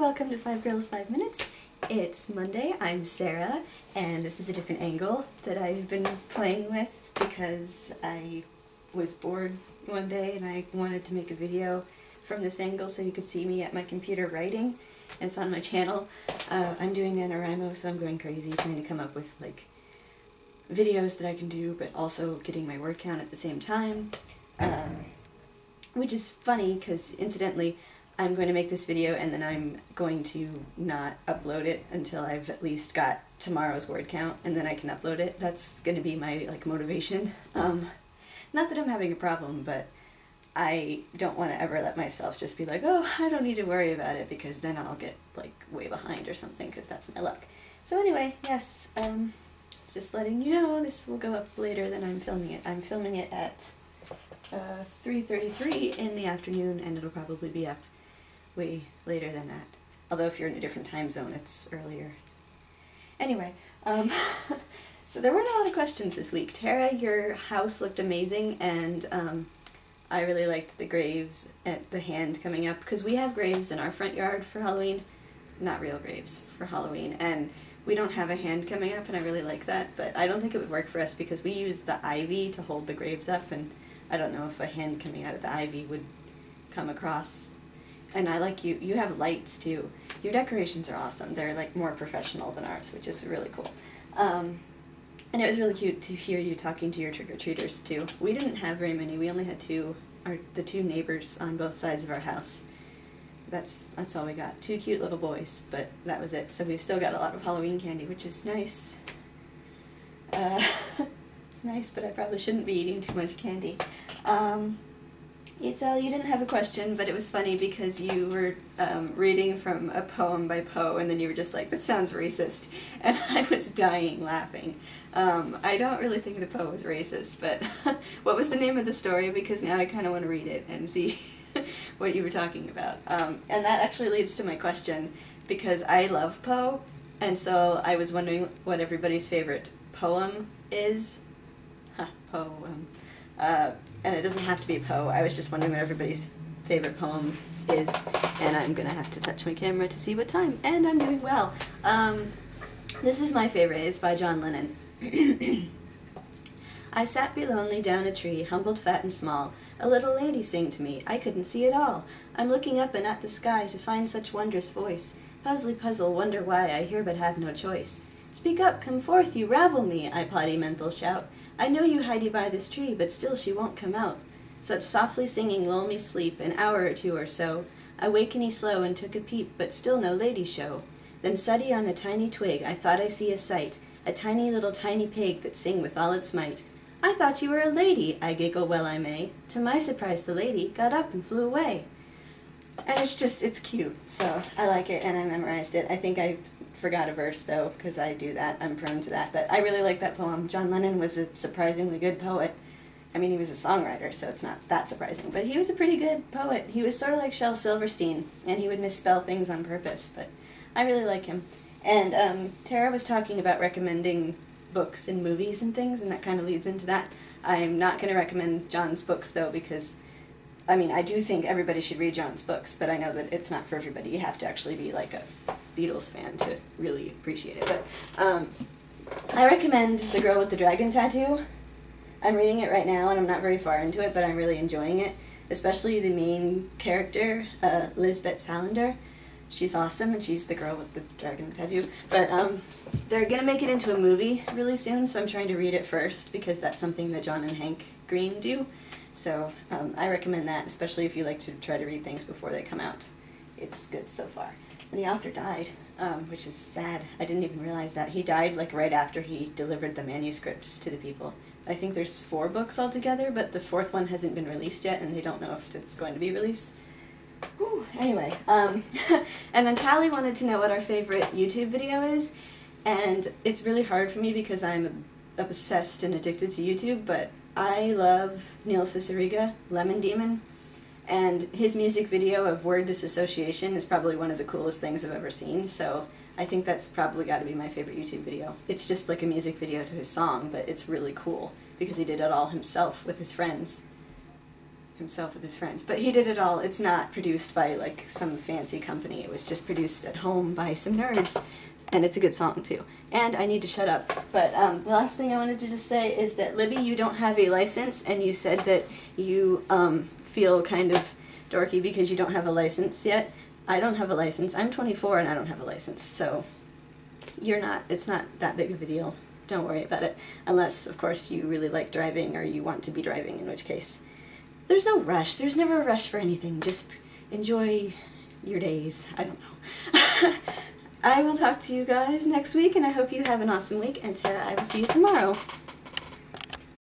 welcome to 5 Girls 5 Minutes. It's Monday, I'm Sarah, and this is a different angle that I've been playing with because I was bored one day and I wanted to make a video from this angle so you could see me at my computer writing, and it's on my channel. I'm doing NaNoWriMo, so I'm going crazy trying to come up with like videos that I can do, but also getting my word count at the same time, which is funny because incidentally I'm going to make this video and then I'm going to not upload it until I've at least got tomorrow's word count, and then I can upload it. That's going to be my motivation. Not that I'm having a problem, but I don't want to ever let myself just be like, oh, I don't need to worry about it, because then I'll get like way behind or something, because that's my luck. So anyway, yes, just letting you know, this will go up later than I'm filming it. I'm filming it at 3:33 in the afternoon, and it'll probably be up way later than that. Although if you're in a different time zone, it's earlier. Anyway, so there weren't a lot of questions this week. Tara, your house looked amazing, and I really liked the graves and the hand coming up, because we have graves in our front yard for Halloween. Not real graves, for Halloween, and we don't have a hand coming up, and I really like that, but I don't think it would work for us because we use the ivy to hold the graves up, and I don't know if a hand coming out of the ivy would come across. And I like you have lights too. Your decorations are awesome. They're like more professional than ours, which is really cool. And it was really cute to hear you talking to your trick-or-treaters too. We didn't have very many. We only had the two neighbors on both sides of our house. That's all we got. 2 cute little boys, but that was it. So we've still got a lot of Halloween candy, which is nice. It's nice, but I probably shouldn't be eating too much candy. You didn't have a question, but it was funny because you were reading from a poem by Poe, and then you were just like, that sounds racist, and I was dying laughing. I don't really think the Poe was racist, but what was the name of the story? Because now I kind of want to read it and see what you were talking about. And that actually leads to my question, because I love Poe, and so I was wondering what everybody's favorite poem is. Poem. And it doesn't have to be Poe. I was just wondering what everybody's favorite poem is, and I'm gonna have to touch my camera to see what time, and I'm doing well. This is my favorite. It's by John Lennon. I sat belonely down a tree, humbled, fat, and small. A little lady sang to me. I couldn't see it all. I'm looking up and at the sky to find such wondrous voice. Puzzly puzzle, wonder why I hear but have no choice. Speak up, come forth, you ravel me, I potty mental shout. I know you hide you by this tree, but still she won't come out. Such softly singing lull me sleep, an hour or two or so. I wakeny slow and took a peep, but still no lady show. Then suddy on a tiny twig, I thought I see a sight, a tiny little tiny pig that sing with all its might. I thought you were a lady, I giggle well I may. To my surprise the lady got up and flew away. And it's cute, so I like it, and I memorized it. I think I forgot a verse, though, because I do that. I'm prone to that, but I really like that poem. John Lennon was a surprisingly good poet. I mean, he was a songwriter, so it's not that surprising, but he was a pretty good poet. He was sort of like Shel Silverstein, and he would misspell things on purpose, but I really like him. And Tara was talking about recommending books and movies and things, and that kind of leads into that. I'm not going to recommend John's books, though, because I mean, I do think everybody should read John's books, but I know that it's not for everybody. You have to actually be like a Beatles fan to really appreciate it. But I recommend The Girl with the Dragon Tattoo. I'm reading it right now, and I'm not very far into it, but I'm really enjoying it. Especially the main character, Lisbeth Salander. She's awesome, and she's the girl with the dragon tattoo. But they're going to make it into a movie really soon, so I'm trying to read it first, because that's something that John and Hank Green do. So I recommend that, especially if you like to try to read things before they come out. It's good so far. And the author died, which is sad. I didn't even realize that. He died like right after he delivered the manuscripts to the people. I think there's 4 books altogether, but the 4th one hasn't been released yet, and they don't know if it's going to be released. Whew, anyway, and then Tally wanted to know what our favorite YouTube video is, and it's really hard for me because I'm obsessed and addicted to YouTube, but I love Neil Cicierega, Lemon Demon, and his music video of Word Disassociation is probably one of the coolest things I've ever seen, so I think that's probably got to be my favorite YouTube video. It's just like a music video to his song, but it's really cool, because he did it all himself with his friends. himself with his friends. But he did it all. It's not produced by like some fancy company. It was just produced at home by some nerds. And it's a good song too. And I need to shut up. But the last thing I wanted to just say is that Libby, you don't have a license, and you said that you feel kind of dorky because you don't have a license yet. I don't have a license. I'm 24 and I don't have a license, so you're not. It's not that big of a deal. Don't worry about it. Unless, of course, you really like driving or you want to be driving, in which case there's no rush. There's never a rush for anything. Just enjoy your days. I don't know. I will talk to you guys next week, and I hope you have an awesome week, and Tara, I will see you tomorrow.